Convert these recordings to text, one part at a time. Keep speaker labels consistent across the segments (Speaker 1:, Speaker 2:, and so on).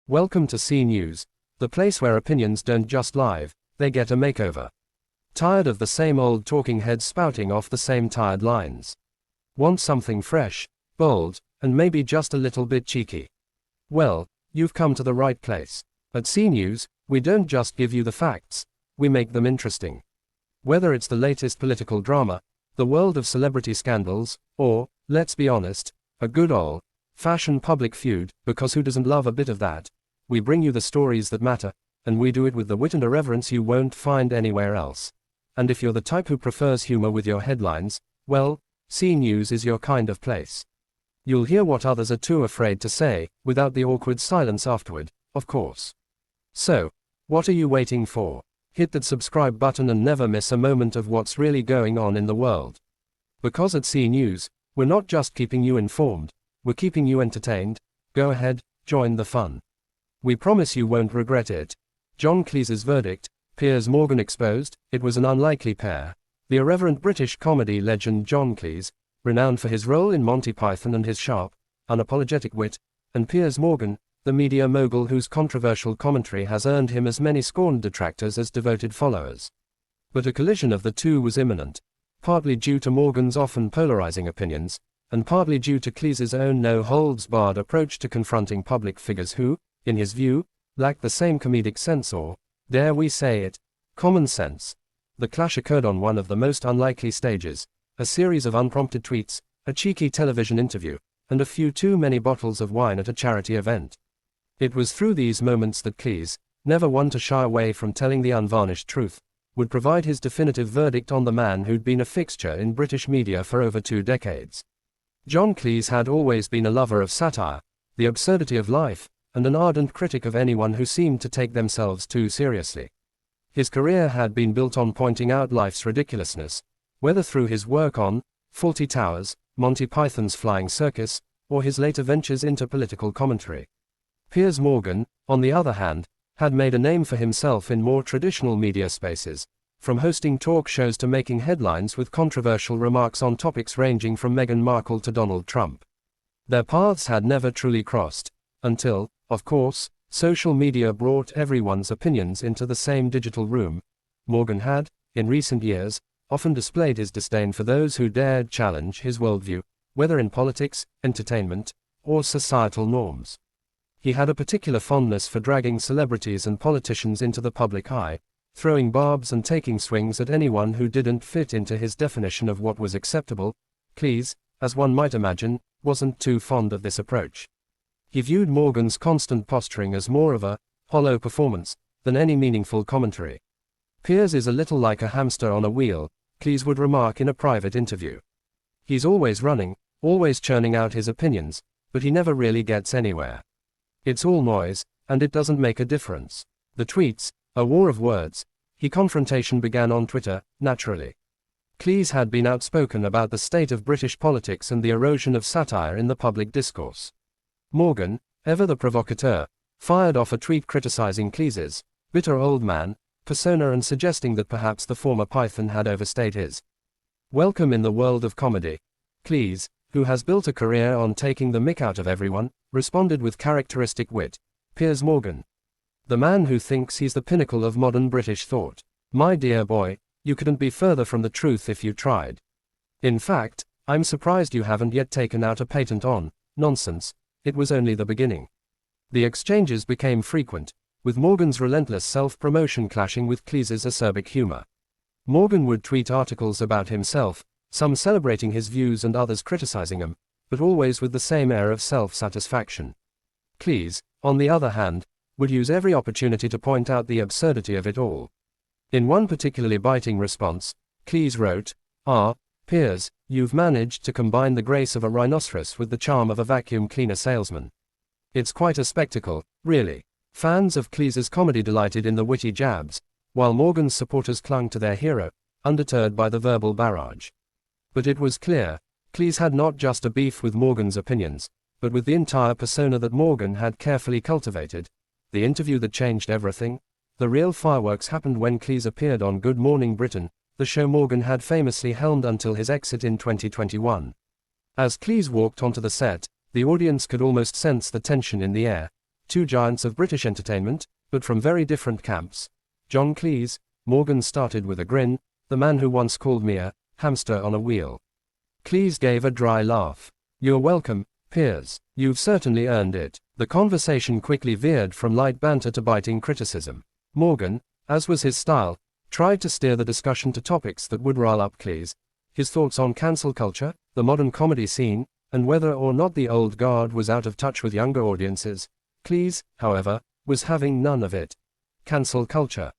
Speaker 1: Welcome to C News, the place where opinions don't just live, they get a makeover. Tired of the same old talking heads spouting off the same tired lines? Want something fresh, bold, and maybe just a little bit cheeky? Well, you've come to the right place. At C News, we don't just give you the facts, we make them interesting. Whether it's the latest political drama, the world of celebrity scandals, or, let's be honest, a good old-fashioned public feud, because who doesn't love a bit of that? We bring you the stories that matter, and we do it with the wit and irreverence you won't find anywhere else. And if you're the type who prefers humor with your headlines, well, C News is your kind of place. You'll hear what others are too afraid to say, without the awkward silence afterward, of course. So, what are you waiting for? Hit that subscribe button and never miss a moment of what's really going on in the world. Because at C News, we're not just keeping you informed, we're keeping you entertained. Go ahead, join the fun. We promise you won't regret it. John Cleese's verdict, Piers Morgan exposed, it was an unlikely pair. The irreverent British comedy legend John Cleese, renowned for his role in Monty Python and his sharp, unapologetic wit, and Piers Morgan, the media mogul whose controversial commentary has earned him as many scorned detractors as devoted followers. But a collision of the two was imminent, partly due to Morgan's often polarizing opinions, and partly due to Cleese's own no-holds-barred approach to confronting public figures who, in his view, lacked the same comedic sense or, dare we say it, common sense. The clash occurred on one of the most unlikely stages, a series of unprompted tweets, a cheeky television interview, and a few too many bottles of wine at a charity event. It was through these moments that Cleese, never one to shy away from telling the unvarnished truth, would provide his definitive verdict on the man who'd been a fixture in British media for over 2 decades. John Cleese had always been a lover of satire, the absurdity of life, and an ardent critic of anyone who seemed to take themselves too seriously. His career had been built on pointing out life's ridiculousness, whether through his work on Fawlty Towers, Monty Python's Flying Circus, or his later ventures into political commentary. Piers Morgan, on the other hand, had made a name for himself in more traditional media spaces, from hosting talk shows to making headlines with controversial remarks on topics ranging from Meghan Markle to Donald Trump. Their paths had never truly crossed, until, of course, social media brought everyone's opinions into the same digital room. Morgan had, in recent years, often displayed his disdain for those who dared challenge his worldview, whether in politics, entertainment, or societal norms. He had a particular fondness for dragging celebrities and politicians into the public eye, throwing barbs and taking swings at anyone who didn't fit into his definition of what was acceptable. Cleese, as one might imagine, wasn't too fond of this approach. He viewed Morgan's constant posturing as more of a hollow performance than any meaningful commentary. Piers is a little like a hamster on a wheel, Cleese would remark in a private interview. He's always running, always churning out his opinions, but he never really gets anywhere. It's all noise, and it doesn't make a difference. The tweets, a war of words. Confrontation began on Twitter, naturally. Cleese had been outspoken about the state of British politics and the erosion of satire in the public discourse. Morgan, ever the provocateur, fired off a tweet criticizing Cleese's bitter old man persona and suggesting that perhaps the former Python had overstayed his welcome in the world of comedy. Cleese, who has built a career on taking the mick out of everyone, responded with characteristic wit. Piers Morgan, the man who thinks he's the pinnacle of modern British thought. My dear boy, you couldn't be further from the truth if you tried. In fact, I'm surprised you haven't yet taken out a patent on nonsense. It was only the beginning. The exchanges became frequent, with Morgan's relentless self-promotion clashing with Cleese's acerbic humor. Morgan would tweet articles about himself, some celebrating his views and others criticizing him, but always with the same air of self-satisfaction. Cleese, on the other hand, would use every opportunity to point out the absurdity of it all. In one particularly biting response, Cleese wrote, Piers, you've managed to combine the grace of a rhinoceros with the charm of a vacuum cleaner salesman. It's quite a spectacle, really. Fans of Cleese's comedy delighted in the witty jabs, while Morgan's supporters clung to their hero, undeterred by the verbal barrage. But it was clear, Cleese had not just a beef with Morgan's opinions, but with the entire persona that Morgan had carefully cultivated. The interview that changed everything? The real fireworks happened when Cleese appeared on Good Morning Britain, the show Morgan had famously helmed until his exit in 2021. As Cleese walked onto the set, the audience could almost sense the tension in the air. two giants of British entertainment, but from very different camps. John Cleese, Morgan started with a grin, the man who once called me a hamster on a wheel. Cleese gave a dry laugh. You're welcome, Piers. You've certainly earned it. The conversation quickly veered from light banter to biting criticism. Morgan, as was his style, tried to steer the discussion to topics that would rile up Cleese. His thoughts on cancel culture, the modern comedy scene, and whether or not the old guard was out of touch with younger audiences. Cleese, however, was having none of it. Cancel culture.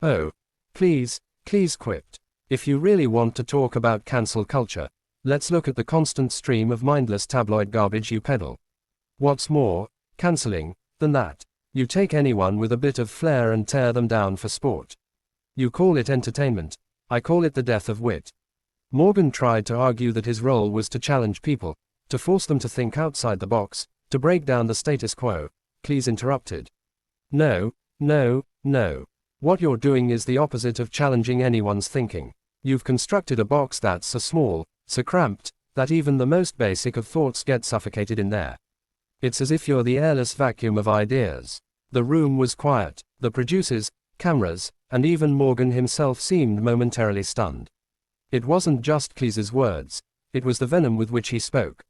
Speaker 1: Oh, please, Cleese quipped. If you really want to talk about cancel culture, let's look at the constant stream of mindless tabloid garbage you peddle. What's more cancelling than that? You take anyone with a bit of flair and tear them down for sport. You call it entertainment. I call it the death of wit. Morgan tried to argue that his role was to challenge people, to force them to think outside the box, to break down the status quo. Cleese interrupted. No, no, no. What you're doing is the opposite of challenging anyone's thinking. You've constructed a box that's so small, so cramped, that even the most basic of thoughts get suffocated in there. It's as if you're the airless vacuum of ideas. The room was quiet. The producers, cameras, and even Morgan himself seemed momentarily stunned. It wasn't just Cleese's words, it was the venom with which he spoke.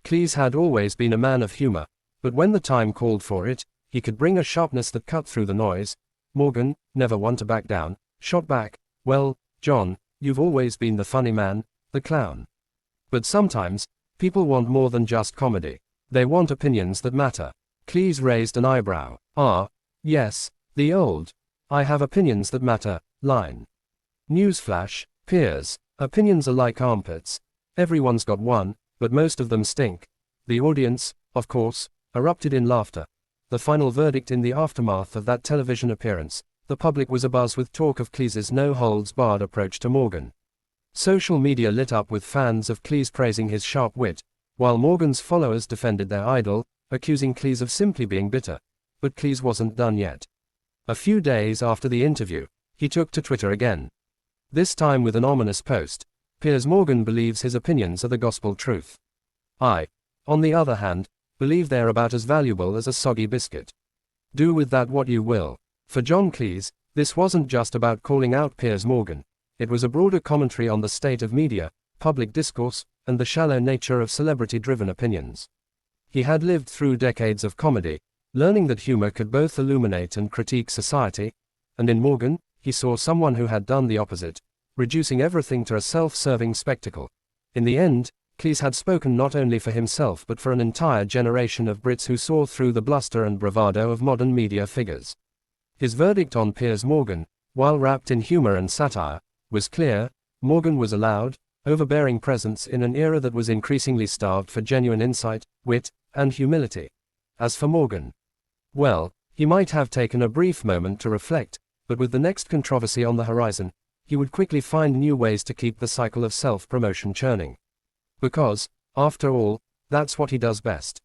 Speaker 1: Cleese had always been a man of humor, but when the time called for it, he could bring a sharpness that cut through the noise. Morgan, never one to back down, shot back, well, John, you've always been the funny man, the clown. But sometimes, people want more than just comedy. They want opinions that matter. Cleese raised an eyebrow. Ah, yes, the old, I have opinions that matter, line. Newsflash, Piers, opinions are like armpits. Everyone's got one, but most of them stink. The audience, of course, erupted in laughter. The final verdict in the aftermath of that television appearance, the public was abuzz with talk of Cleese's no-holds-barred approach to Morgan. Social media lit up with fans of Cleese praising his sharp wit, while Morgan's followers defended their idol, accusing Cleese of simply being bitter. But Cleese wasn't done yet. A few days after the interview, he took to Twitter again. This time with an ominous post. Piers Morgan believes his opinions are the gospel truth. I, on the other hand, believe they're about as valuable as a soggy biscuit. Do with that what you will. For John Cleese, this wasn't just about calling out Piers Morgan. It was a broader commentary on the state of media, public discourse, and the shallow nature of celebrity-driven opinions. He had lived through decades of comedy, learning that humor could both illuminate and critique society, and in Morgan, he saw someone who had done the opposite, reducing everything to a self-serving spectacle. In the end, Cleese had spoken not only for himself but for an entire generation of Brits who saw through the bluster and bravado of modern media figures. His verdict on Piers Morgan, while wrapped in humor and satire, was clear. Morgan was a loud, overbearing presence in an era that was increasingly starved for genuine insight, wit, and humility. As for Morgan, well, he might have taken a brief moment to reflect, but with the next controversy on the horizon, he would quickly find new ways to keep the cycle of self-promotion churning. Because, after all, that's what he does best.